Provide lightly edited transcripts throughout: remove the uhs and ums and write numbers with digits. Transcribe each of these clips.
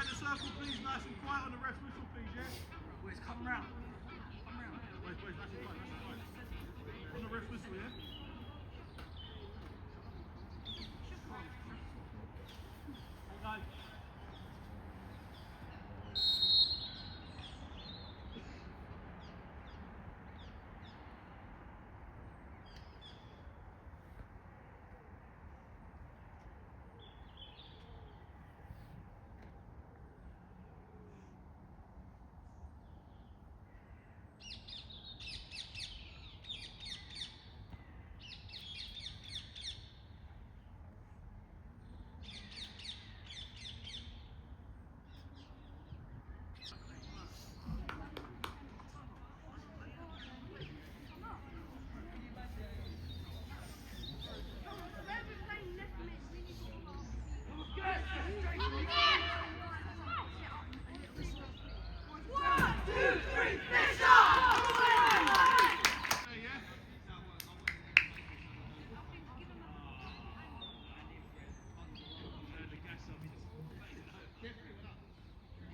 around the circle, please, nice and quiet on the ref's whistle, please, yeah? Wait, come round. Come round. Wait, nice and quiet, nice and quiet. On the ref's whistle, yeah? Hey, guys.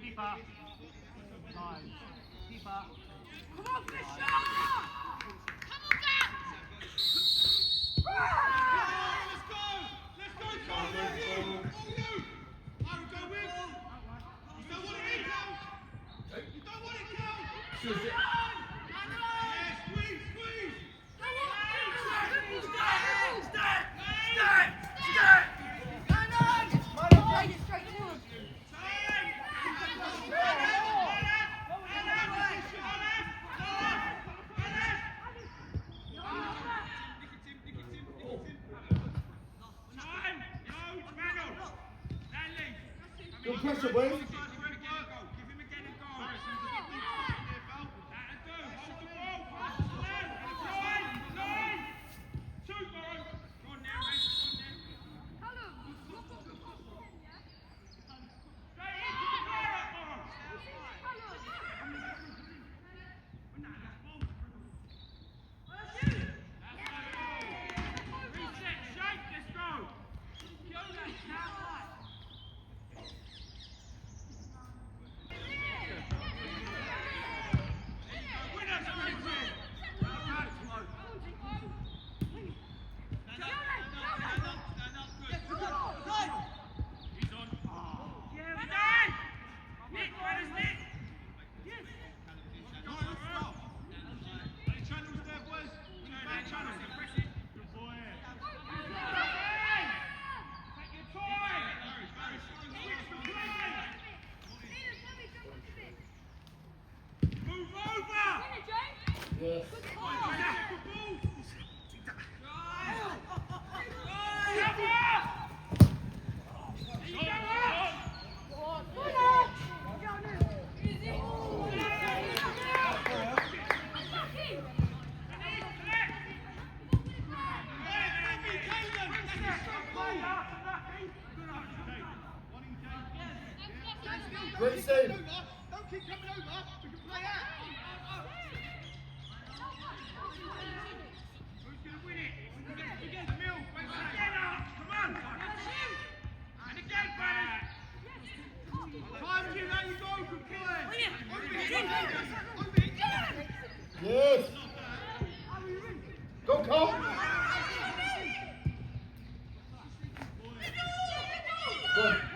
Keeper. Five. Keeper. Come on, Fisher! Come on, Gap! Let's go! Let's go, Tom! All you! I will go with! You don't want it in, Cal! You don't want it, Cal! Yes, squeeze! Good pressure, boys. Give him again and go. Hold the ball. Nine. Two, Morrow. Go on there, Reg. Go on there. Straight into the fire up, Morrow. Reset, shake, let's go. Yes. Great save. Don't keep coming over. We can play out. Who's going to win it? Emil, wait again up. Come on. And again, Brad. Time to let you go, good boy. Yes. Go, Cole.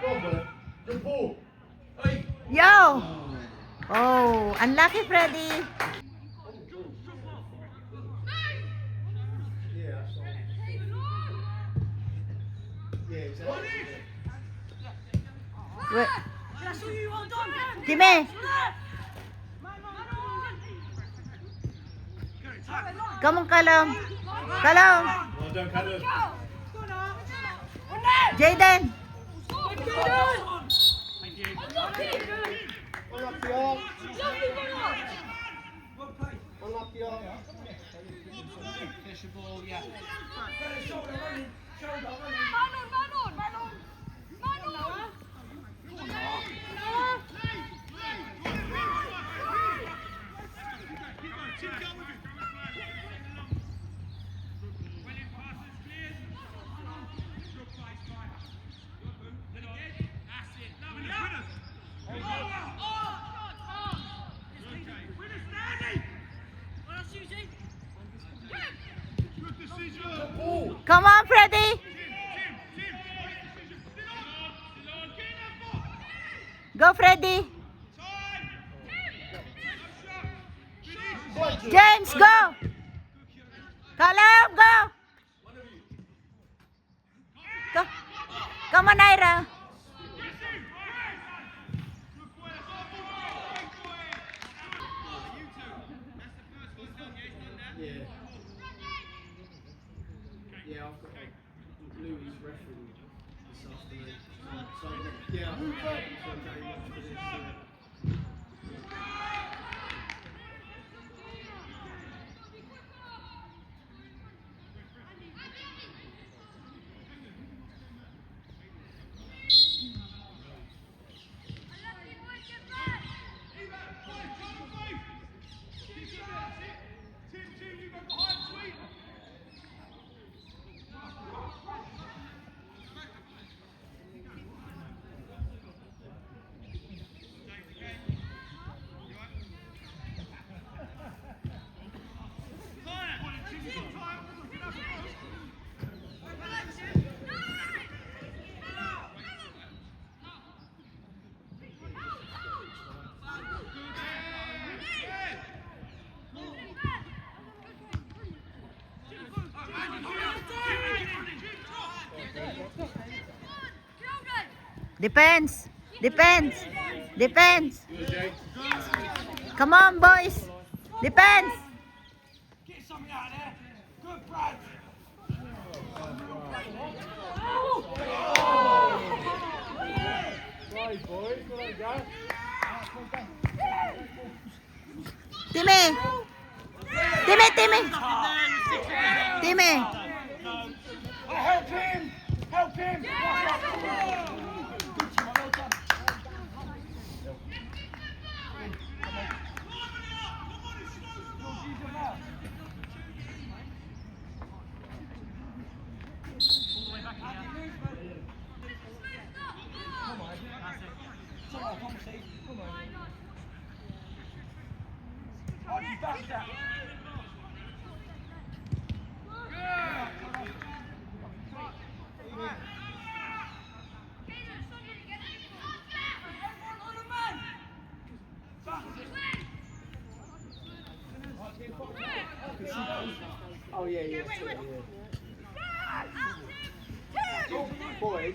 Go, boy. Good ball. Hey. Yo! Oh, unlucky Freddy. Yeah, I saw it. Yeah, exactly. Wait. Jimmy! Come on, Callum. Callum. Well done, Callum. Jaden. Unlucky arm. Unlucky arm. Finish the ball, yeah. Go, Freddy. Time. No shot. Finish. James, go. Callum, go. Go. Come on, Ira. Yeah. Yeah, I've got Louis refereeing this afternoon. So, yeah, I'm very much for this. Defense. Defense. Defense. Come on, boys. Defense. Get something out of there. Good, Brad. Right, boys, well done, guys. Timmy. Timmy, Timmy. Timmy. Help him. Help him. Oh, yeah, yeah. Boys,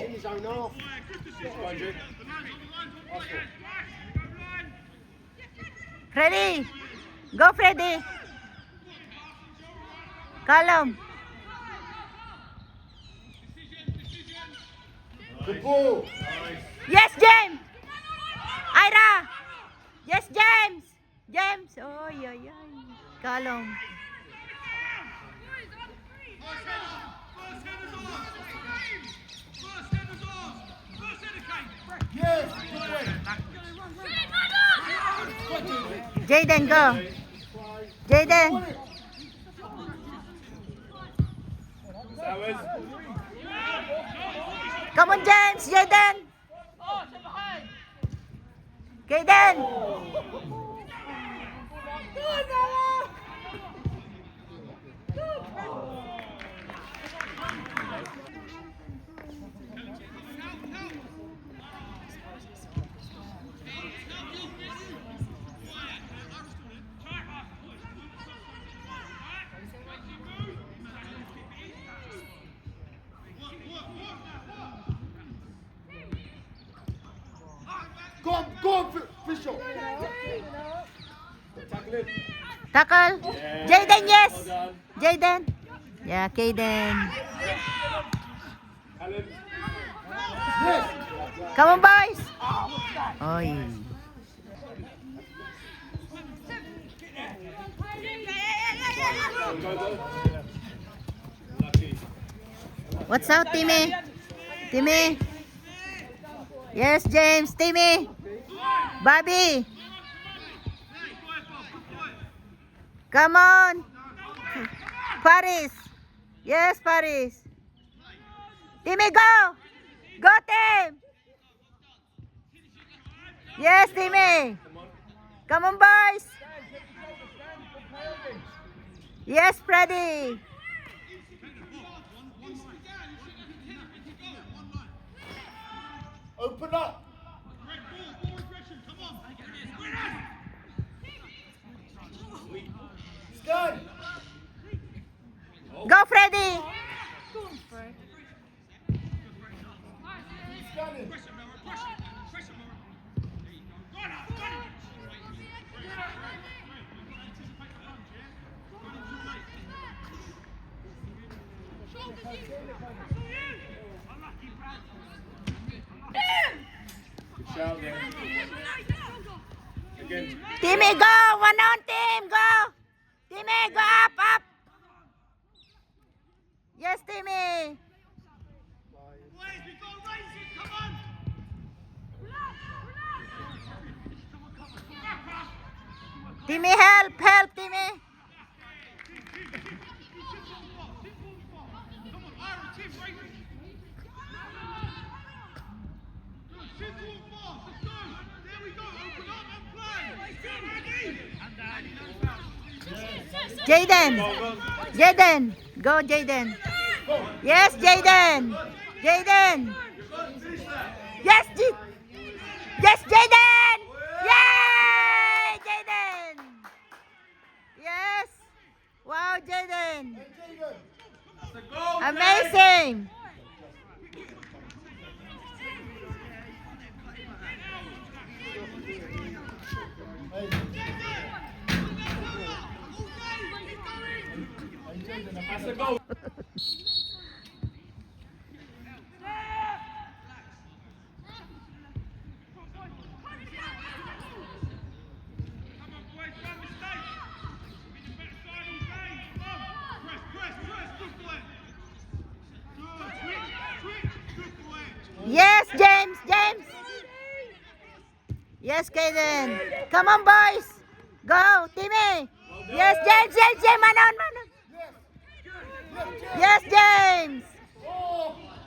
in his own half. Freddy. Go, Freddy. Callum. Good ball. Yes, James. Ira. Yes, James. James. Oh, yeah, yeah. Callum. Jaden, go. Jaden. Come on, James. Jaden. Jaden. Go on, Bishop. Tackle him. Tackle. Yeah. Jaden, yes. Well done. Jaden. Yeah, Kaden. Alan. Come on, boys. Oy. What's up, Timmy? Timmy? Yes, James. Timmy? Bobby? Come on. Paris? Yes, Paris. Timmy, go! Go, Tim! Yes, Timmy! Come on, boys! Yes, Freddy! Open up. Pressure, Mara, pressure. Pressure, Mara. There you go. Go on, go on. Anticipate the lunge, yeah? Go on, too late. Unlucky, Brad. Good shout there. Again. Timmy, go! One on, team! Go! Timmy, go up, up! Yes, Timmy! Boys, we got to raise it, come on! Timmy, help! Help, Timmy! Come on, Ira, Tim, raise it. Good, simple and fast, let's go. There we go, open up and play. Ready? Jaden! Jaden! Go, Jaden! Yes, Jaden! Jaden! Yes, yes, Jaden! Yay! Jaden! Yes! Wow, Jaden! Amazing! That's a goal. Come on, boys, one mistake. Be the better side all game. Come on. Press, good boy. Good, switch, good boy. Yes, James! James! Yes, Kaden! Come on, boys! Go, Timmy! Yes, James! James! James! Man on, man on! Yes, James!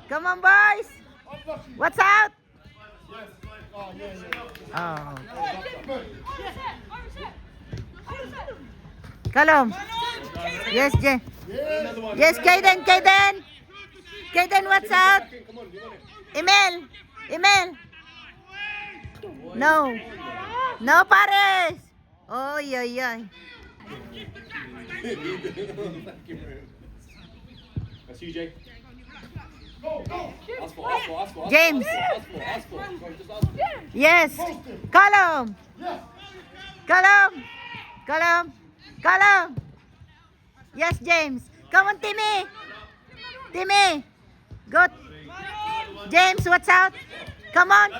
Come on, boys! What's out? Oh. Callum. Yes, James. Yes, Kaden, Kaden. Kaden, what's out? Come on, you want it. Emil. Emil. No. No, Paris. Oy, oy, oy. That's you, Jay. Ask for. James. Ask for. Go, just ask for. Yes. Callum. Callum. Callum. Callum. Yes, James. Come on, Timmy. Timmy. Go. James, what's out? Come on.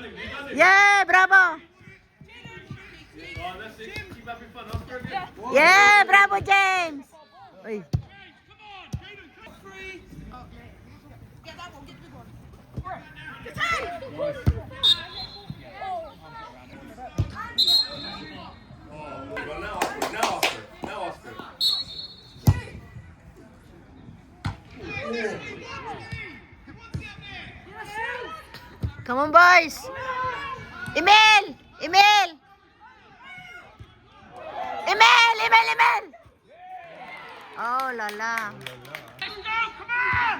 Yeah, bravo. That's it. Keep having fun. After again. Yeah, bravo, James. Oy. Well, now Oscar. Come on, boys. Emil. Emil. Emil. Oh, la la. Let's go, come on!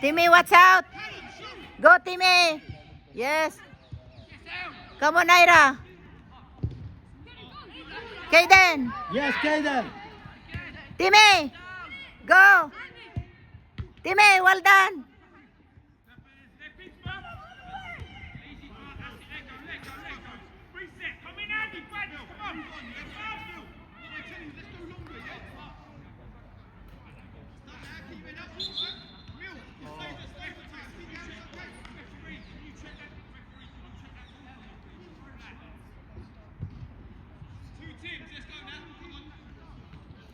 Timmy, what's out? Go, Timmy. Yes. Come on, Ira. Kaden. Yes, Kaden. Timmy. Go. Timmy, well done. Reset, come in handy, Brad, come on! What am I telling you? Let's go longer, yeah? Start now, keep it up, Real, stay for time, keep your hands okay. Referee, can you check that? Referee, can you check that? Two teams, let's go now, come on.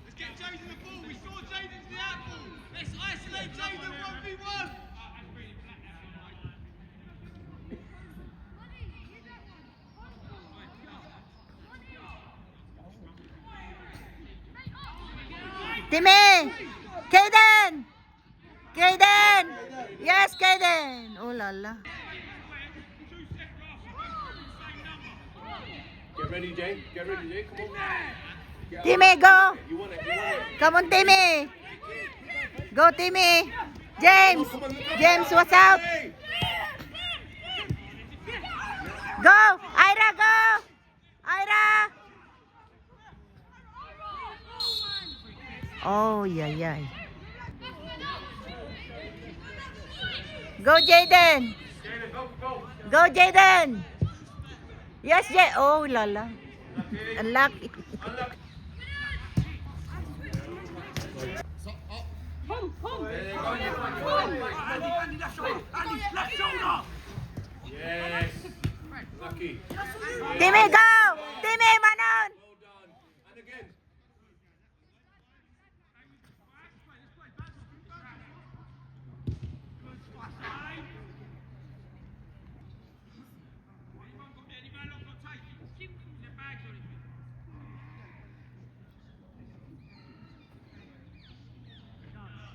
Let's get Jaden the ball, we saw Jaden's the outball. Let's isolate Jaden 1v1. Timmy. Kaden. Kaden. Yes, Kaden. Oh, la la. Get ready, Jay. Come on. Get Timmy, out. go. You want it. Come on, Timmy. Go, Timmy. James. James, what's out? Hey. Go. Ira, go. Ira. Oh, yay, yay. Go, Jaden. Jalen, go, go. Go, Jaden. Yes, Jaden. Oh, lala. Unlucky. Unlucky. Yes. Lucky. Timmy, go. Timmy, Manon. Well done. And again.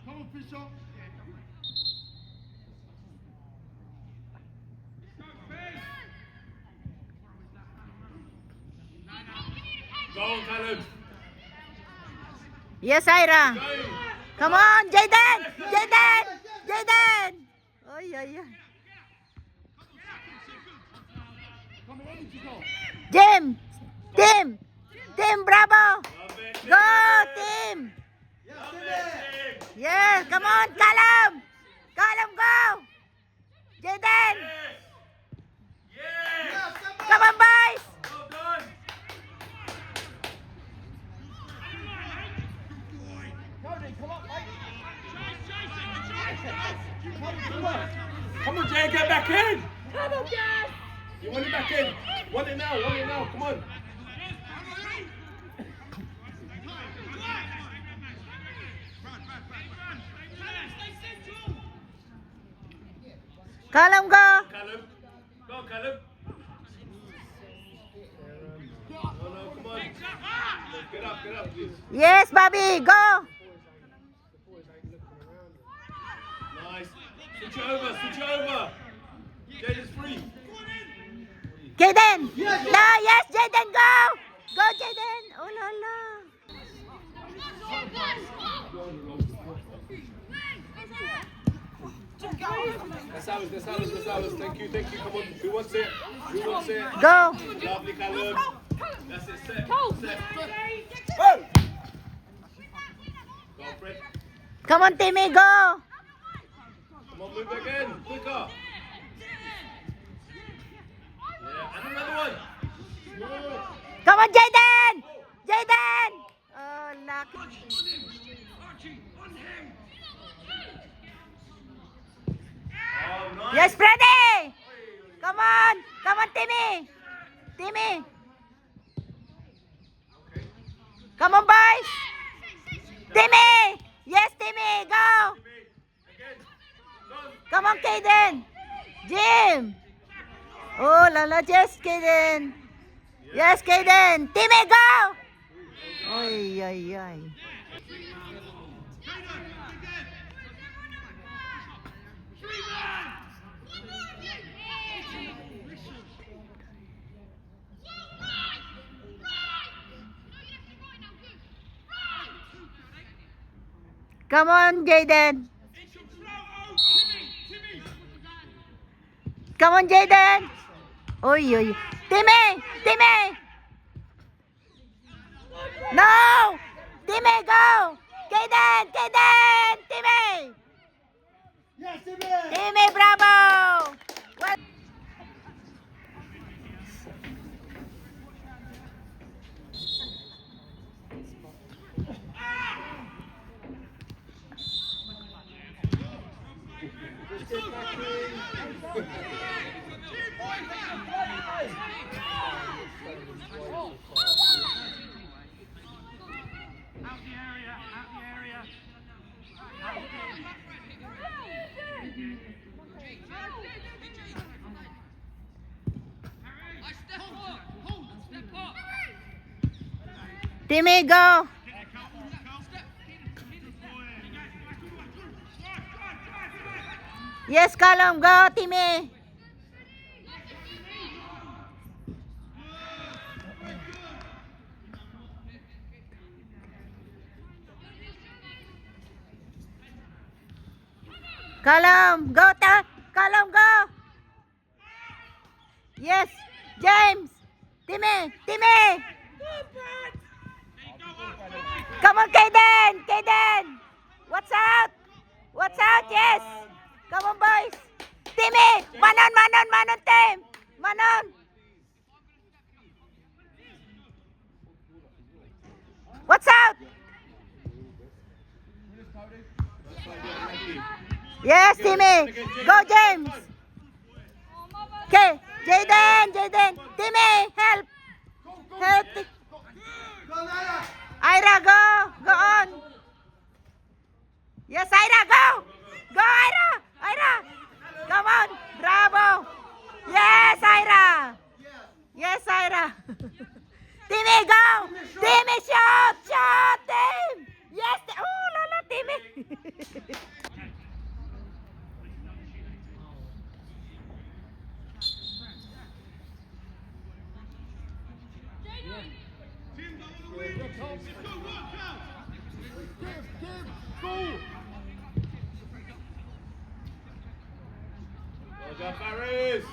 Come on, Fisher. Go on, Callum. Yes, Ira. Go. Come on, Jaden. Jaden. Jaden. Oy, oy, oy. Come on, ready to go. Jim. Tim. Tim, bravo. Love it. Go, Tim. Love it, team. Yes, come on, Callum. Callum, go. Jaden. Yes. Yes. Come on, boys. Well done. Cody, come on, mate. Come on, Jay, get back in. Come on, guys. You want it back in. Want it now. Want it now. Come on. Callum, go. Callum. Go, Callum. No, no, come on. Get up, please. Yes, Bobby, go. Nice. Switch over. Jaden's free. Jaden. No, yes, Jaden, go. Go, Jaden. Oh, la, la. That's ours. Thank you. Come on. Who wants it? Go. Lovely, Callum. That's it. Set. Go, Fred. Come on, Timmy, go. Come on, move again. Quicker. Yeah, and another one. Come on, Jaden. Jaden. Oh, lucky. Oh, nice. Yes, Freddy. Come on, Timmy. Timmy. Come on, boys. Timmy. Yes, Timmy, go. Again. Go. Come on, Kaden. Jim. Oh, lala, yes, Kaden. Yes, Kaden. Timmy, go. Ay, ay, ay. Come on, Jaden. Come on, Jaden. Oy, oy. Timmy. No. Timmy, go. Kaden. Timmy. Yes, Timmy. Timmy, bravo. Well, Timmy, go. Yes, Callum, go, Timmy. Callum, go, Callum, go. Yes, James. Timmy. Come on, Kaden. What's out? What's out? Yes. Come on, boys. Timmy. Manon, Manon, Manon, team. Manon. What's out? Yes, Timmy. Go, James. Okay. Jaden, Jaden. Timmy, help. Help. Ira, go. Go on. Yes, Ira, go. Go, Ira. Ira. Come on. Bravo. Yes, Ira. Yes, Ira. Timmy, go. Timmy, shot. Shot, Tim. Yes. Oh, lala, Timmy. Well done, Barris.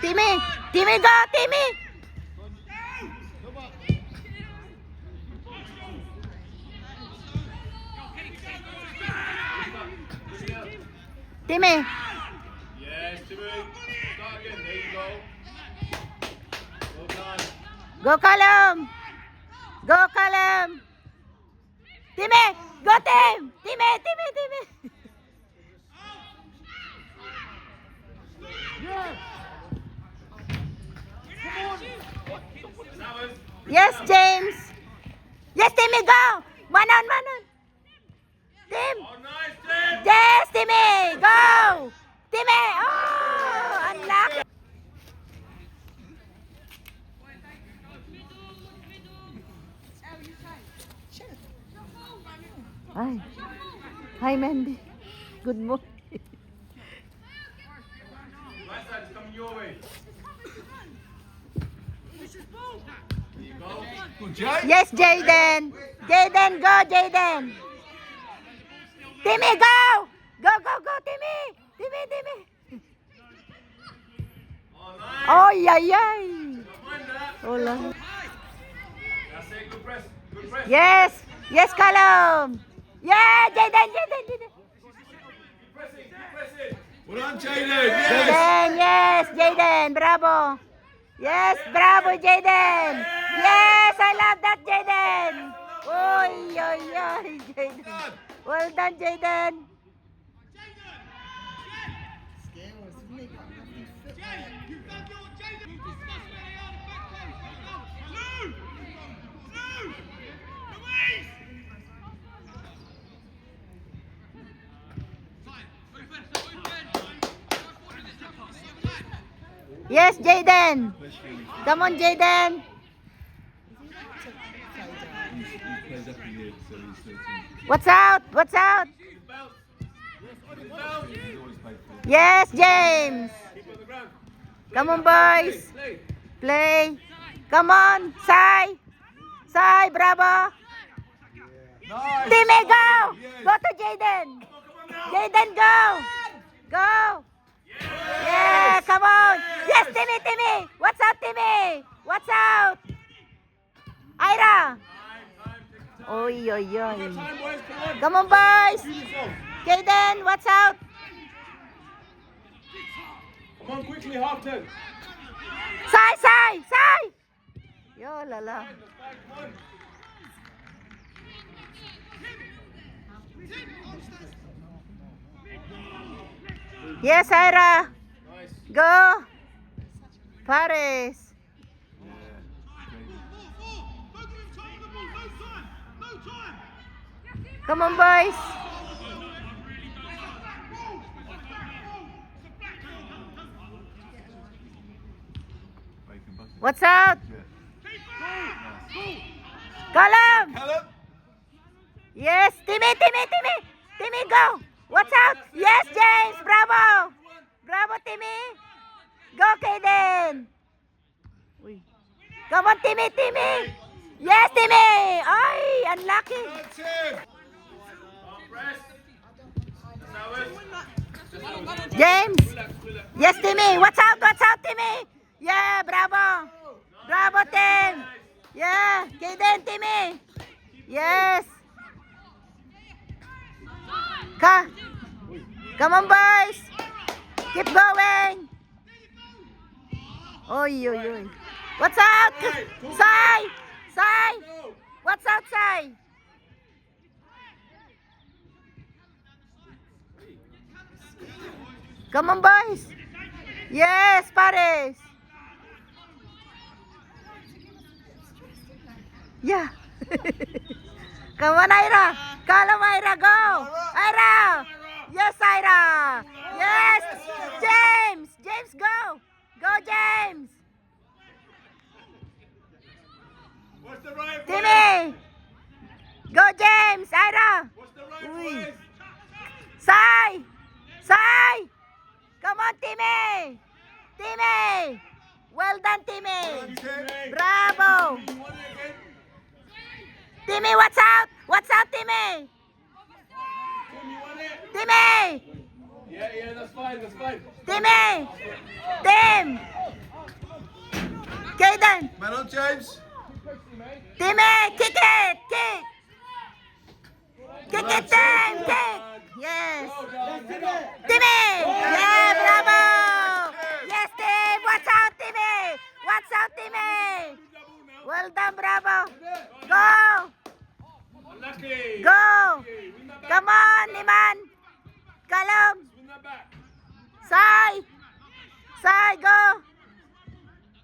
Timmy. Timmy, go, Timmy. Timmy. Yes, Timmy. Start again. There you go. Well done. Go, Callum. Go, Callum. Timmy. Go, Tim. Timmy, Timmy, Timmy. Yes, James. Yes, Timmy, go. Manon, Manon. Tim. Oh, nice, Tim. Yes, Timmy. Go. Timmy. Oh, unlucky. Hi. Hi, Mandy. Good morning. Right side is coming your way. There you go. Good, Jay. Yes, Jaden. Jaden, go, Jaden. Timmy, go. Go, go, go, Timmy. Timmy, Timmy. Oh, nice. Oh, yay, yay. Don't mind that. Hola. That's it. Good press. Good press. Yes. Yes, Callum. Yeah, Jaden, Jaden, Jaden. Keep pressing. Keep pressing. Well done, Jaden. Yes. Jaden, yes, Jaden. Bravo. Yes, bravo, Jaden. Yes, I love that, Jaden. Oy, oy, oy, Jaden. Well done, Jaden. Yes, Jaden. Come on, Jaden. Plays up in here, so he's 13. What's out? What's out? Bounce. Bounce. He's always played for. Yes, James. Keep on the ground. Come on, boys. Play. Play. Come on, Sai. Sai, bravo. Nice. Timmy, go. Yes. Go to Jaden. Come on now. Jaden, go. Go. Yeah, come on. Yes, Timmy, Timmy. What's out, Timmy? What's out? Ira. Time, take your time. Oy, oy, oy. Time, boys. Come on. Come on, boys. Beautiful. Jaden, what's out? Come on, quickly. Half turn. Sai, Sai, Sai. Yo, lala. Come on. Yes, Ira. Nice. Go. Paris. Yeah. Come on, boys. Bacon button. What's out? Yeah. Callum. Callum. Yes, Timmy, Timmy, Timmy. Timmy, go. What's out? Yes, James. Bravo. Bravo, Timmy. Go, Kaden. Uy. Come on, Timmy, Timmy. Yes, Timmy. Ay, unlucky. That's him. Half press. That's ours. James. Relax, relax. Yes, Timmy. What's out? What's out, Timmy? Yeah, bravo. Bravo, team! Yeah! Kaden, Timmy! Yes! Come on, boys! Keep going! Oy, oy, oy. What's out? Sai! Sai! What's out, Sai? Come on, boys! Yes, Paris! Yeah! Come on, Ira! Call him, Ira! Go! Ira! Yes, Ira! Yes! James! James, go! Go, James! What's the right way? Timmy! Go, James! Ira! What's the right Uy. way? Sai! Sai! Come on, Timmy! Timmy! Well done, Timmy! Bravo! You want it again? Timmy, what's out? What's out, Timmy? Tim, you want it? Timmy! Yeah, that's fine, that's fine. Timmy! Tim! Kaden! Man on, James. Timmy! Kick it! Kick! Kick it, Tim! Kick! Yes! Timmy! Yeah, bravo! Yes, Tim! Watch out, Timmy! Watch out, Timmy! Well done, bravo! Go! Unlucky. Go! Win that back. Come on, Niman! Kalum! Win that back. Sai! Sai, go!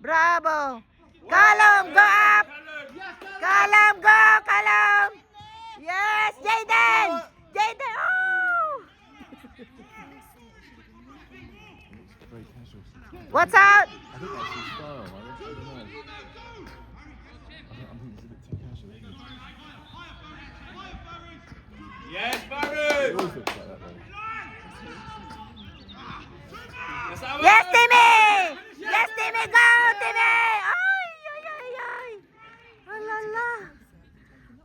Bravo! Kalum, go up! Kalum, go! Kalum! Yes, Jaden! Jaden! Oh! Very casual. What's out? I think that's his style. I don't know. I think he's a bit too casual, isn't he? Yes, He Barry. always looks like that, though. That's how it Yes, is. Timmy! Yes, Timmy! Go, Timmy! Ay, ay, ay, ay! Oh, la, la.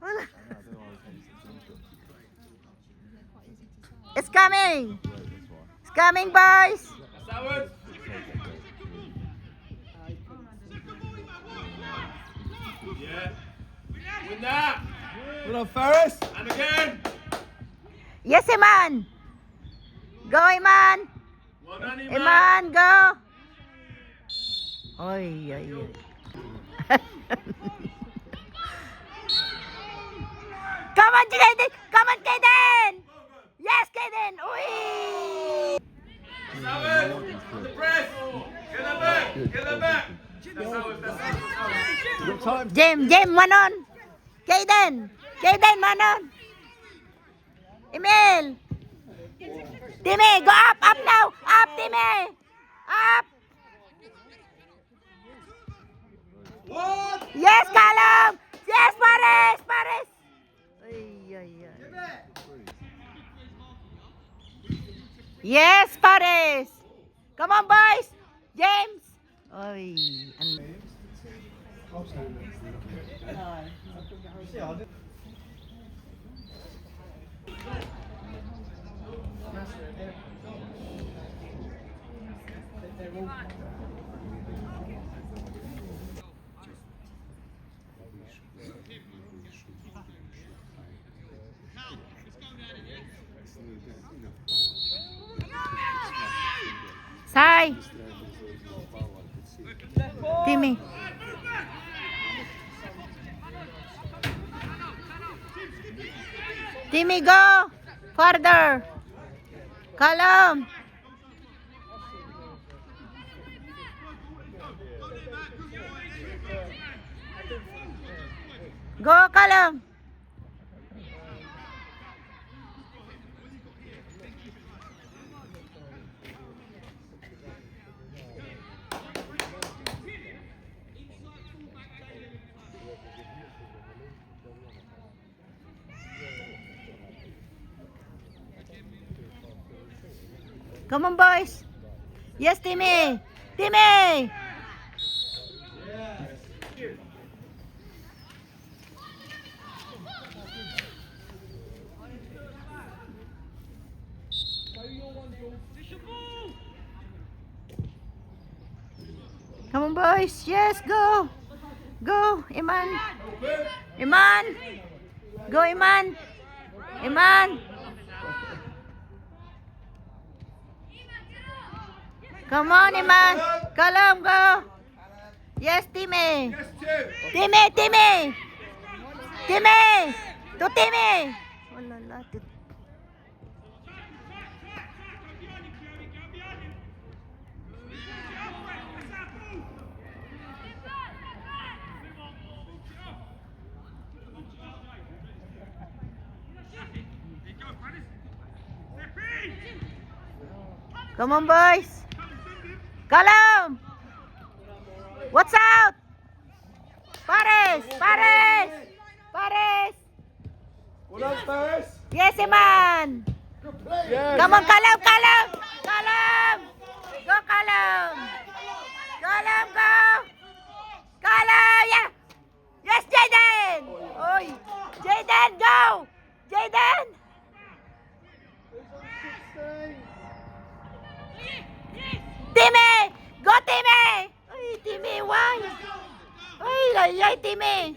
Oh, la. I don't know why I was saying something. It's coming! Right, that's why. It's coming, boys! That's how it is. Yeah. Win that. Well done, Ferris. And again. Yes, Iman! Go, Iman! Well done, Iman. Iman, go! Oy, oy, oy. Come on, Kaden! Come on, Kaden! Yes, Kaden! Uy! That's how it is. On the press. Get that back. Get that back. That's how it is. That's how it is. You got time? Jem, Manon! Kaden! Kaden, Manon! Emil! Timmy, go up! Up now! Up, Timmy! Up! What? Yes, Callum! Yes, Paris! Paris! Ay, ay, ay. Yes, Paris! Come on, boys! James! Ay, Sai! Timmy! Timmy, go! Further! Callum! Go, Callum! Come on, boys. Yes, Timmy. Timmy. Come on, boys. Yes, go. Go, Iman. Iman. Go, Iman. Iman. Come on, Iman. Kalam, go. Yes, Timmy. Yes, two. Timmy, Timmy. Timmy. To Timmy. Oh, la, la. Come on, boys. Kalam. What's out? Pares. Pares. Pares. Well done, Paris. Yes, Iman. Yes. Come on, Kalam, Kalam. Kalam. Go, Kalam. Kalam, go. Kalam, yeah. Yes, Jaden. Oy. Jaden, go. Jaden. Timmy. Go, Timmy. Oy, Timmy, why? Oy, ay, Timmy.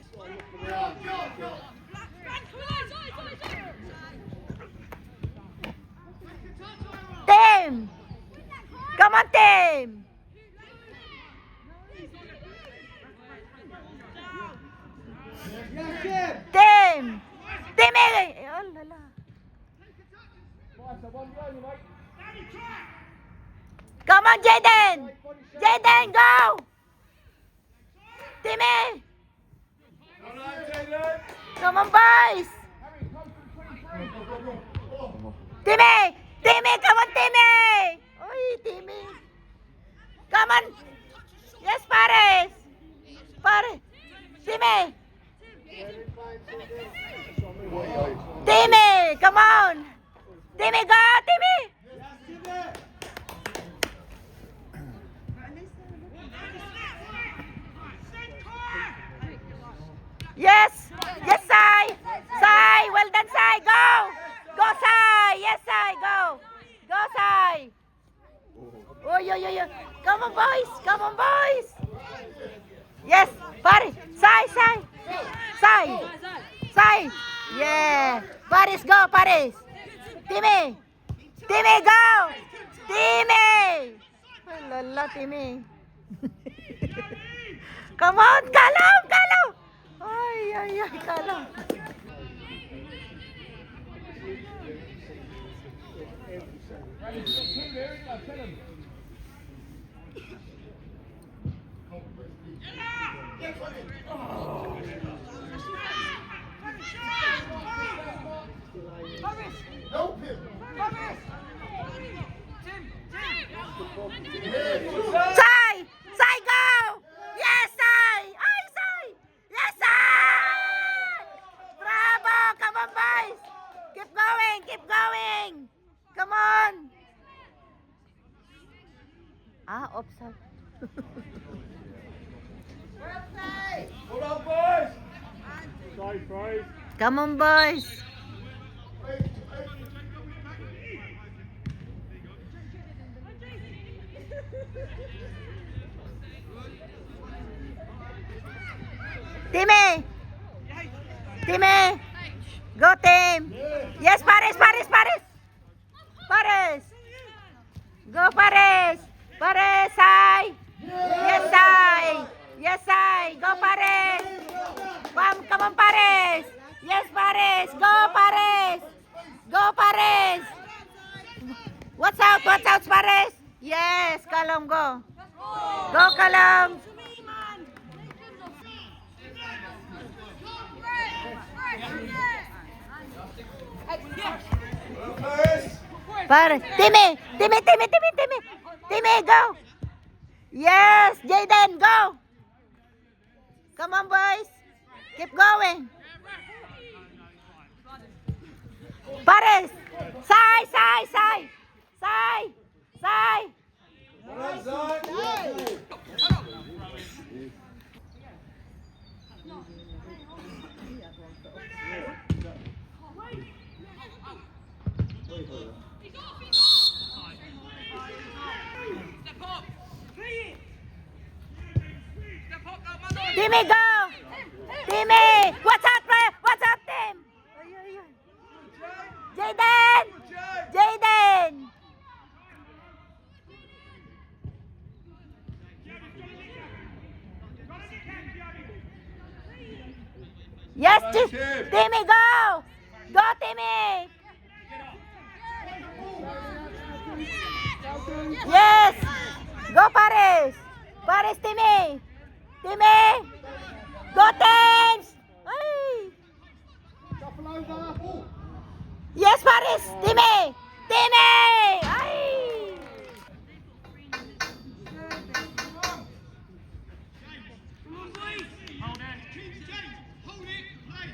Tim. Come on, Tim. Tim. Timmy. Oh, la, la. Come on, Jaden. Jaden, go. Timmy. Well done, Jaden. Come on, boys. Timmy. Timmy, come on, Timmy. Oy, Timmy. Come on. Yes, Pares. Pares. Timmy. Timmy, come on. Timmy, go, Timmy. Yes. Yes, Sai. Sai, well done, Sai. Go. Go, Sai. Yes, Sai, go. Go, Sai. Oh, yo. Come on, boys. Come on, boys. Yes, Paris. Sai. Sai. Sai. Yeah. Paris, go, Paris. Timmy. Timmy, go. Timmy. Ay, lala, Timmy. Come on, Kalam. Ay, Kalam. Sai, go! Yes, Sai! Ay, Sai! Yes, Sai! Bravo! Come on, boys! Keep going! Come on! Offside. Well done, boys. Sorry, Price. Come on, boys! Timmy! Go, team! Yes, Paris! Go, Paris! Sai! Yes, Sai! Go, Paris! Come on, Paris! Yes, Paris! Go, Paris! What's out, Paris? Yes, Kalam, go! Go, Kalam! Paris. Timmy, go! Yes, Jaden, go! Come on, boys! Keep going! Paris! Sai! Well done, Zai. Step up! Step up, go, Manon! Timmy, go! Timmy! What's up, man? What's up, Tim? Jaden! Jaden! Yes, Timmy, go! Go, Timmy! Yes! Go, Paris! Paris, Timmy! Timmy! Go, Thames! Ay! Yes, Paris! Timmy! Timmy! Ay! Hold it. Hold it. Play.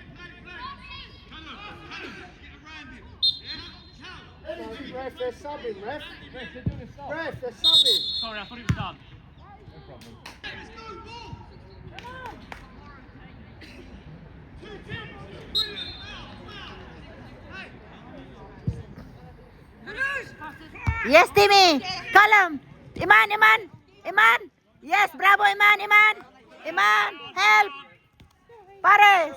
Callum, get around him. Yeah? Ref, they're subbing, ref. Ref, they're subbing. Sorry, I thought it was done. Let's go, ball. Two teams. Brilliant. Hey. Yes, Timmy! Callum! Iman! Yes, bravo, Iman! Help! Paris!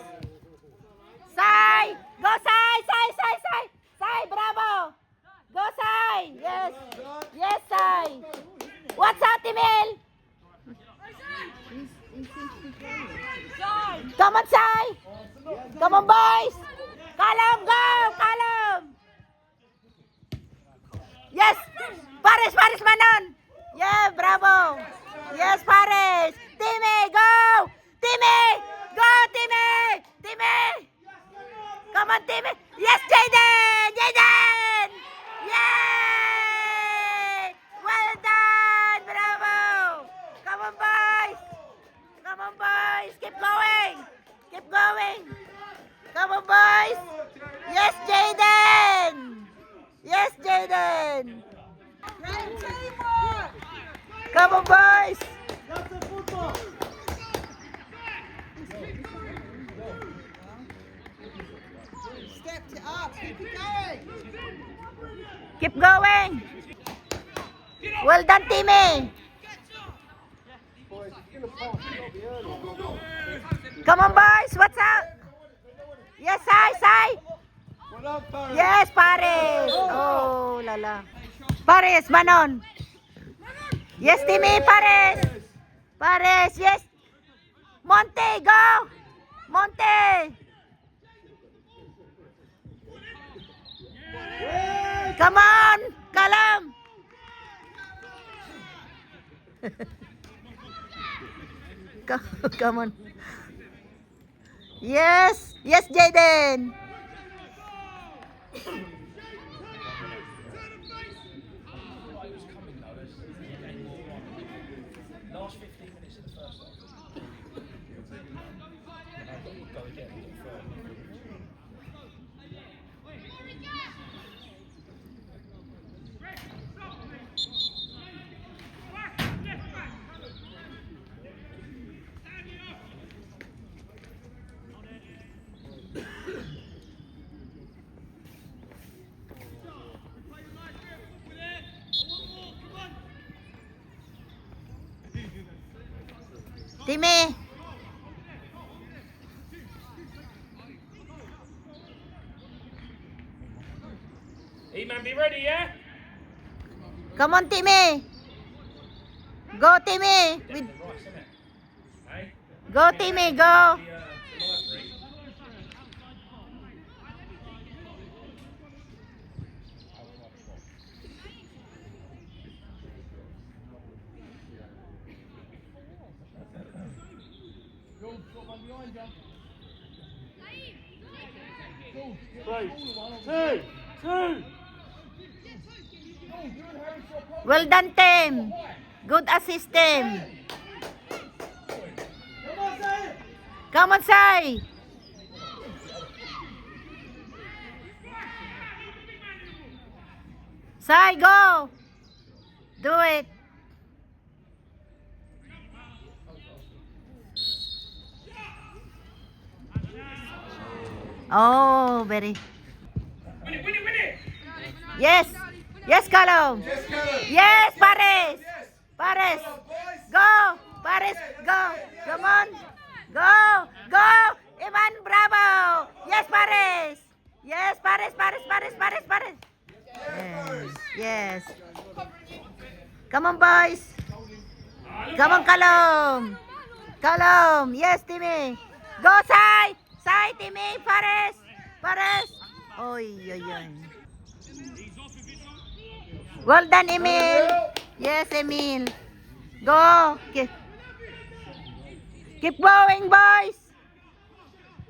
Sai! Go, Sai, bravo! Go, Sai! Yes, Sai! What's up, Timil? Come on, Sai! Come on, boys! Callum, go! Callum! Yes! Paris, Manon! Yeah, bravo! Yes, Paris! Timmy, go! Timmy! Go, Timmy! Timmy! Come on, Timmy! Yes, Jaden! Yay! Well done! Bravo! Come on, boys! Keep going! Come on, boys! Yes, Jaden! Come on, boys! That's the football. Stepped it up. Keep it going. Keep going! Well done, Timmy! Boys, it's going to pass. It's got to be early. Come on, boys! What's up? Yes, Sai! Well done, Paris. Yes, Paris! Oh, lala. Paris, Manon! Yes, Timmy, Paris, yes! Monte, go! Monte! Come on! Callum! Come on. Yes, Jaden! Last 15 minutes of the first half. Go again, Timmy! E-man, be ready, yeah? Come on, Timmy! Go, Timmy! Right, isn't it? Hey? Go, Timmy, go! Library. Two. Well done, Tim! Good assist, Tim! Come on, Sai! Sai, go! Do it! Oh, very. Win it! Yes! Yes, Callum! Yes, Paris! Paris! Go! Paris, go. Come on. Go. Go. Iman, bravo. Yes, Paris. Yes, Paris. Yes. Come on, boys. Come on, Kalom. Yes, Timmy. Go, Sai. Timmy. Paris. Oy. Well done, Emil. Yes, Emil. Go. Keep going, boys.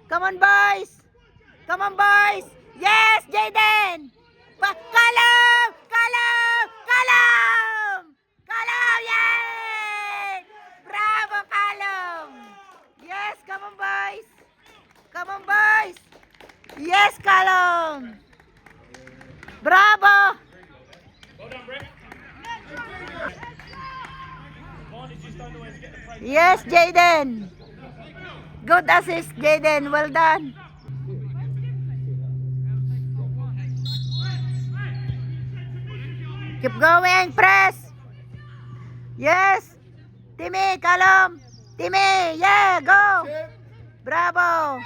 Come on, boys. Yes, Jaden. Kalom. Yay! Bravo, Kalom. Yes, come on, boys. Yes, Kalom. Bravo. Well done, Rick. Barney just don't know where to get the play. Yes, Jaden. Good assist, Jaden. Well done. Keep going, press. Yes. Timmy, Kalom. Timmy, yeah, go. Bravo.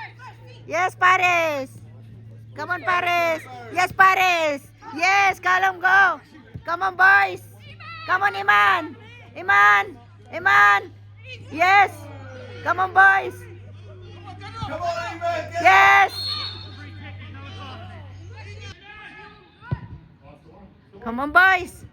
Yes, Paris. Come on, Paris. Yes, Paris. Yes, Kalom, go. Come on, boys. Come on, Iman. Yes. Come on, boys. Come on, Iman. Yes. Come on, boys.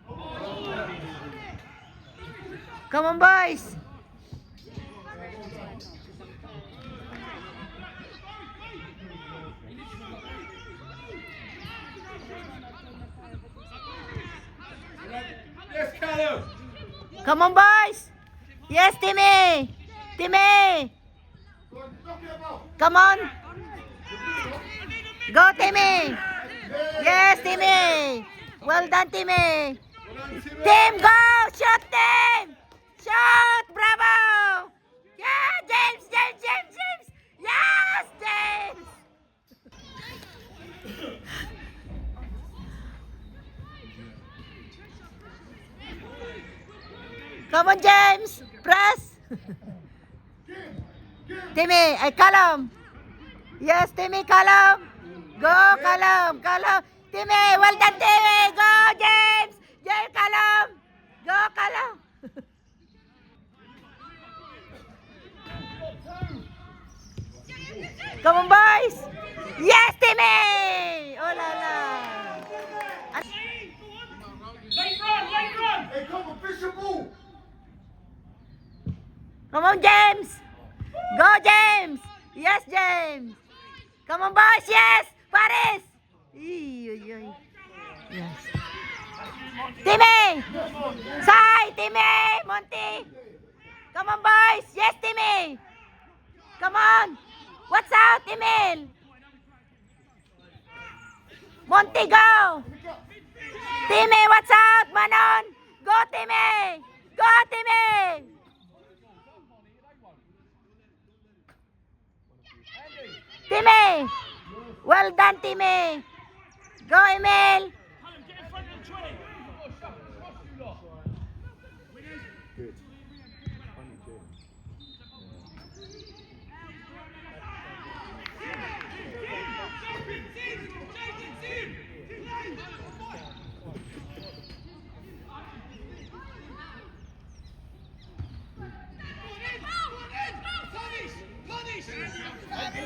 Yes, Callum. Come on, boys. Yes, Timmy. Come on. Go, Timmy. Yes, Timmy. Well done, Timmy. Team, go. Shoot, team. Shoot. Bravo. Yeah, James. Yes, James. Come on, James. Press. Timmy, Kalom. Yes, Timmy, Kalom. Go, Kalom. Timmy, well done, Timmy. Go, James. Kalom. Go, Kalom. Come on, boys. Yes, Timmy. Oh, la, la. Late run. Hey, come on, Bishop Boo. Come on, James. Go, James. Yes, James. Come on, boys. Yes. Paris. Yes. Timmy. Sai. Timmy. Monty. Come on, boys. Yes, Timmy. Come on. What's out, Emil? Monty, go. Timmy, what's out? Manon. Go, Timmy. Timmy. Well done, Timmy. Go, Emil. Callum, get in front of the 20. Good. Funny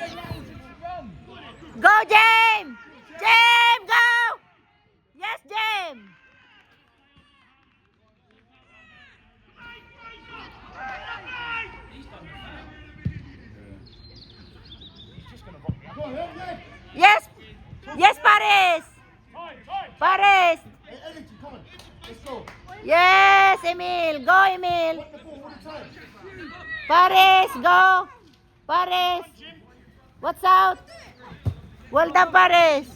James. Go, James. Go. Yes, James. Yes, Paris. Paris. Hey, Eddie, come on. Let's go. Yes, Emil. Go, Emil. What the ball? What the time? Paris, go. Paris. What's out? Well done, Paris.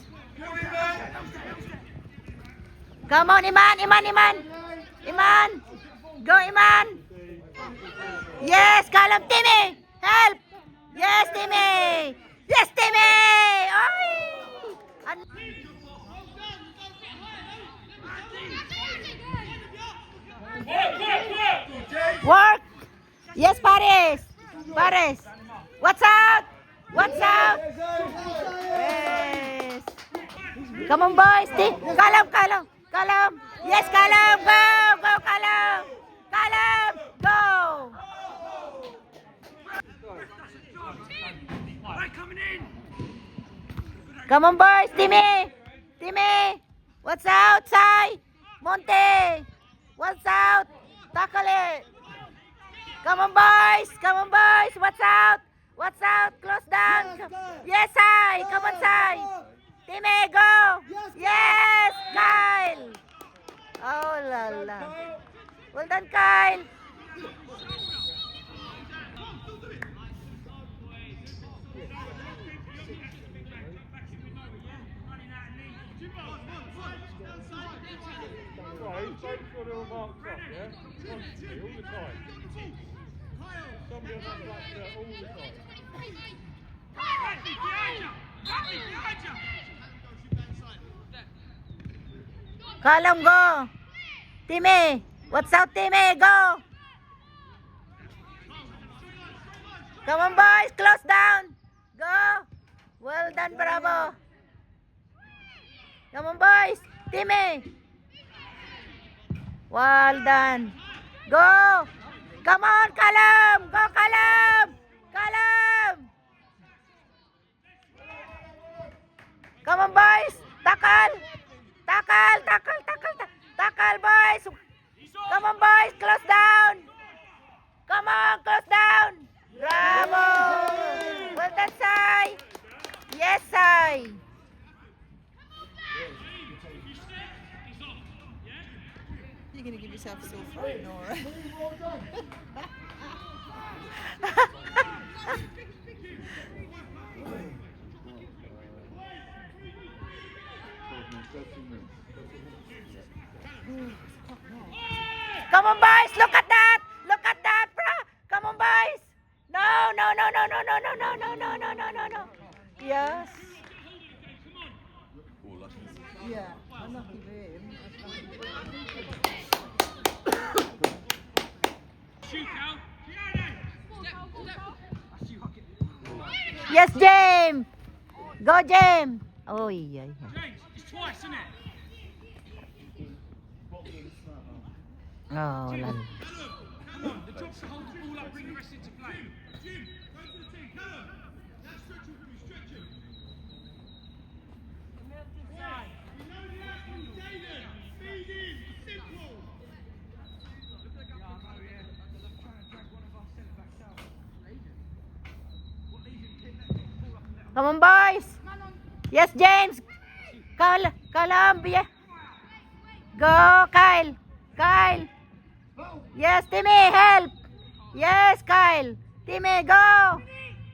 Come on, Iman. Go, Iman. Yes, Kalom. Timmy. Help. Yes, Timmy. Oy. Work. Work. Yes, Paris. Paris. What's out? What's out? Yes. Come on, boys. Kalam, Kalam. Kalam. Yes, Kalam. Go. Go, Kalam. Kalam. Go. Right, coming in. Come on, boys. Timmy. Timmy. What's out, Sai? Monte. What's out? Tackle it. Come on, boys. Come on, boys. What's out? What's out? Close down. Yes, Sai. Come on, Sai. Timmy, go. Yes, Kyle. Oh, la, la. Well done, Kyle. Right, don't sort of marked up, yeah? Constantly, all the time. Somebody on that black shirt all the time. Kalam, go. Timmy. What's out, Timmy? Go. Come on, boys. Close down. Go. Well done, bravo. Come on, boys. Timmy. Well done. Go. Come on, Kalam. Go, Kalam. Kalam. Come on, boys. Tackle. Tackle, tackle, tackle, tackle, boys. Come on, boys. Close down. Come on, close down. Bravo. Well done, Sai. Yes, Sai. You're going to give yourself a sore throat, Nora. Come on, boys. Look at that. Look at that, bro. Come on, boys. No, no, no, no, no, no, no, no, no, no, no, no, no, no. Yes. Yeah, unlucky for him. Yes, James. Go, James. Oh, yeah. James, it's twice, isn't it? Oh, la. Come on, the job's to hold the ball up, bring the rest into play. Jim, go to the team. Callum. That stretch will be stretching. You know the action, Jaden. Speed in. Simple. Come on, boys. Yes, James. Columbia. Go, Kyle. Kyle. Yes, Timmy, help. Yes, Kyle. Timmy, go.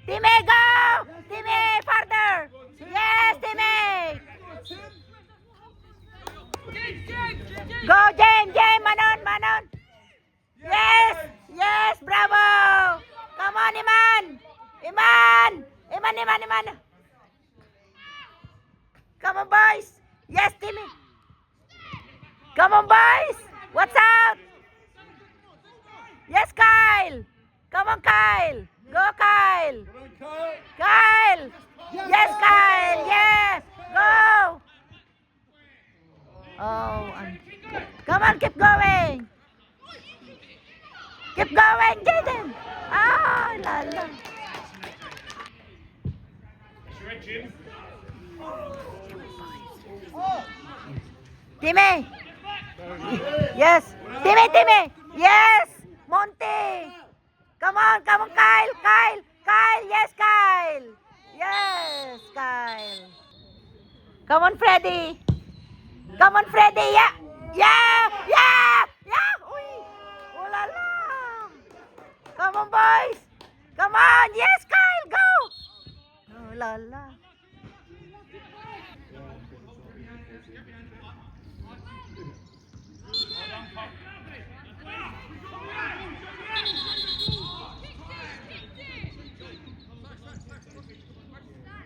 Timmy, go. Timmy, further. Yes, Timmy. Go, James. James, Manon, Manon. Yes, yes, bravo. Come on, Iman. Iman. Iman, Iman, Iman. Come on, boys. Yes, Timmy. Come on, boys. What's up? Yes, Kyle. Come on, Kyle. Go, Kyle. Kyle. Yes, Kyle. Yes. Go. Oh, come on, keep going. Keep going, Jaden. Ah, la la. Sure, Jim. Timmy. Yes. Timmy, Timmy. Yes. Monty. Come on, Kyle. Kyle. Kyle. Yes, Kyle. Yes, Kyle. Come on, Freddy. Come on, Freddy. Yeah. Yeah. Yeah. Yeah. Uy. Oh, la la. Come on, boys. Come on. Yes, Kyle. Go. Oh, la la.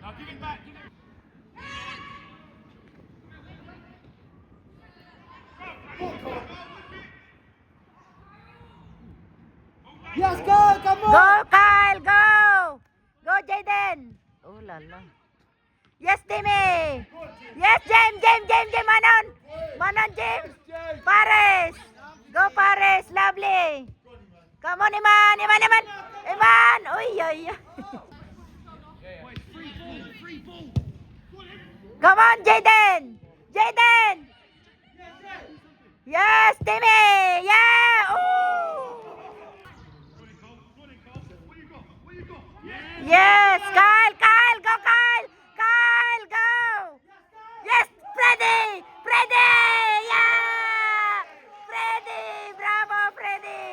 Now give it back. Give it. Yes, good. la la. Yes, Timmy! Yes, James! Manon! Manon, James! Pares! Go, Pares! Lovely! Come on, Iman! Iman! Uy, ay, ay. Come on, Jaden! Yes, Timmy! Yeah! Ooh! Yes, Kyle! Go, Kyle! Kyle, go! Yes, Freddy! Yeah! Freddy! Bravo, Freddy!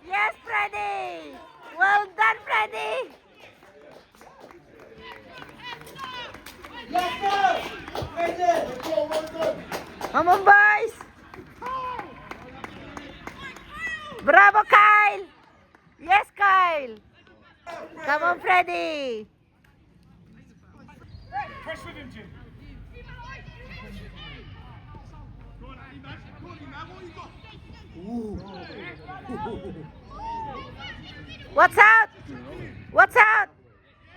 Yes, Freddy! Well done, Freddy! Come on, boys! Bravo, Kyle! Yes, Kyle! Come on, Freddy! Press with him, Jim. What's out?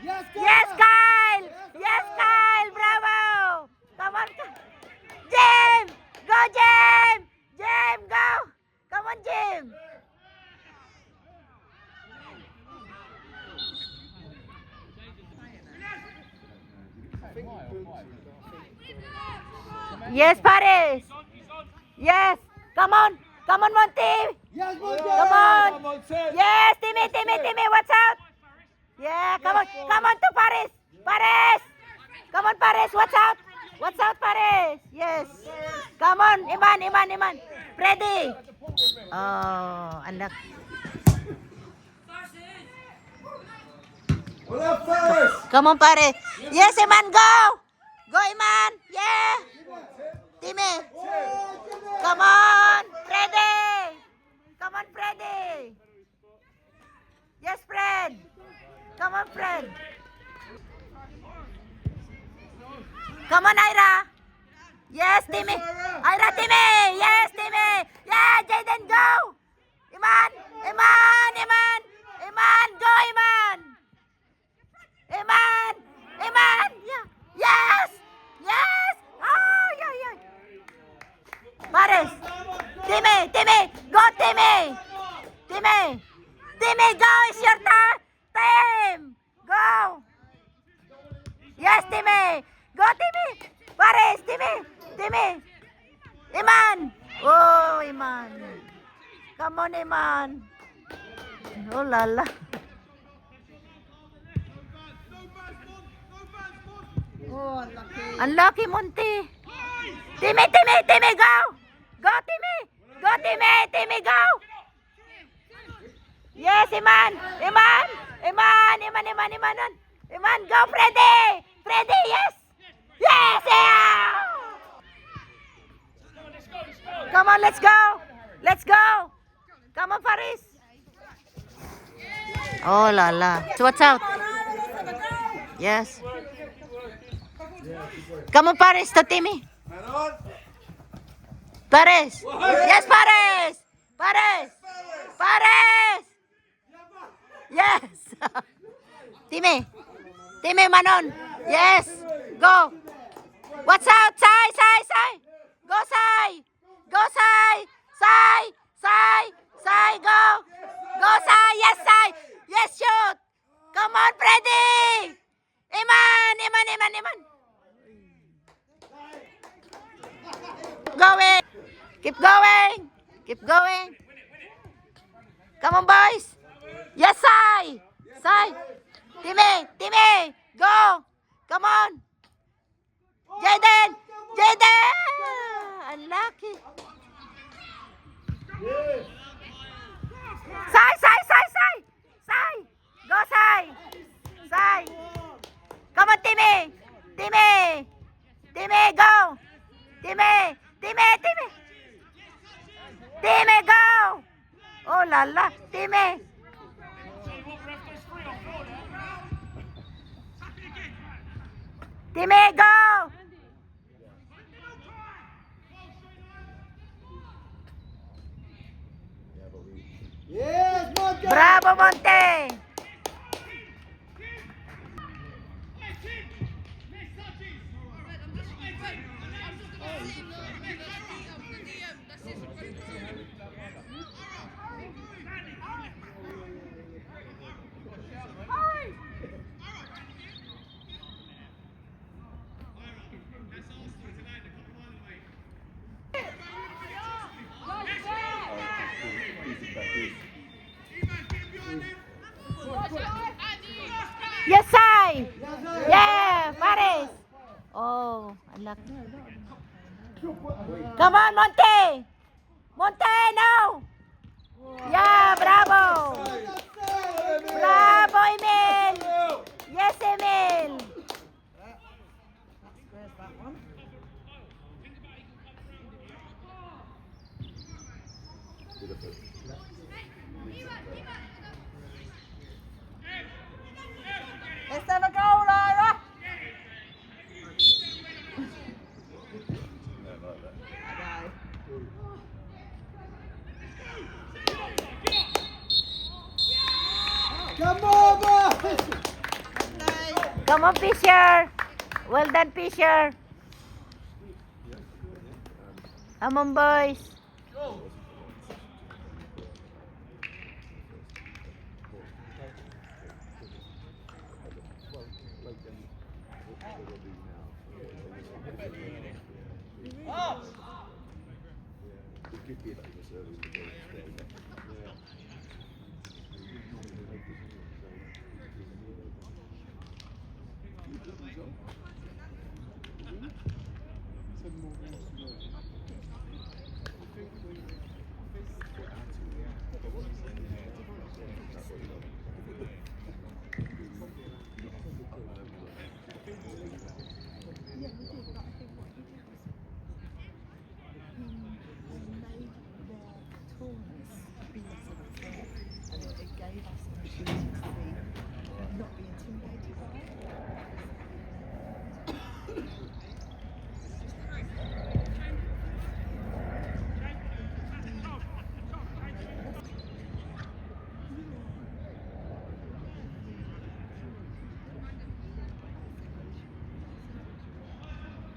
Yes, Kyle! Yes, Kyle! Bravo! Come on, Jim! Go, Jim! Jim, go! Come on, Jim! Yes, Paris! Yes! Come on, Monty! Yes, Come on! Yes, Timmy, watch out! Yeah, come on to Paris! Come on, Paris, watch out! Paris! Yes! Come on, Iman! Freddy! Oh, anak. Come on, Paris! Yes, Iman, go! Go, Iman! Yeah! Timmy! Come on, Freddy! Yes, Fred! Come on, Fred! Come on, Ira! Yes, Timmy! Ira, Timmy! Yes, Timmy! Yeah, Jaden, go! Iman! Go, Iman! Yeah. Yes! Oh, yeah. Paris! Timmy! Go, Timmy! Timmy, go! It's your time! Go! Yes, Timmy! Go, Timmy! Paris! Timmy! Iman! Oh, Iman! Come on, Iman! Oh, lala! Unlucky, Monty! Timmy, go! Go, Timmy, go! Yes, Iman, go, Freddy, yes! Yeah! Come on, let's go! Come on, Paris! Oh, la. So what's out? Yes. Come on, Paris, to Timmy. Paris! Yes, Paris! Yes! Timmy, Manon! Yes! Go! What's out? Sai! Go, Sai! Sai, go! Go, Sai! Yes, Sai! Yes, shoot! Come on, Freddy! Iman! Going! Keep going! Come on, boys! Yes, Sai! Timmy! Go! Come on! Jaden! Unlucky! Sai! Go, Sai! Come on, Timmy! Go! Timmy, go! Oh, la, Timmy! Timmy, go! Yes, Monte! Bravo, Monte! Yes, I. Yeah, Paris. Oh, anak. Come on, Monte. Monte, no. Yeah, bravo. Bravo, Emil. Yes, Emil. Let's have a go, Laura. Come on, boys! Come on, Fisher. Well done, Fisher. Come on, boys. It could be like this early in the game.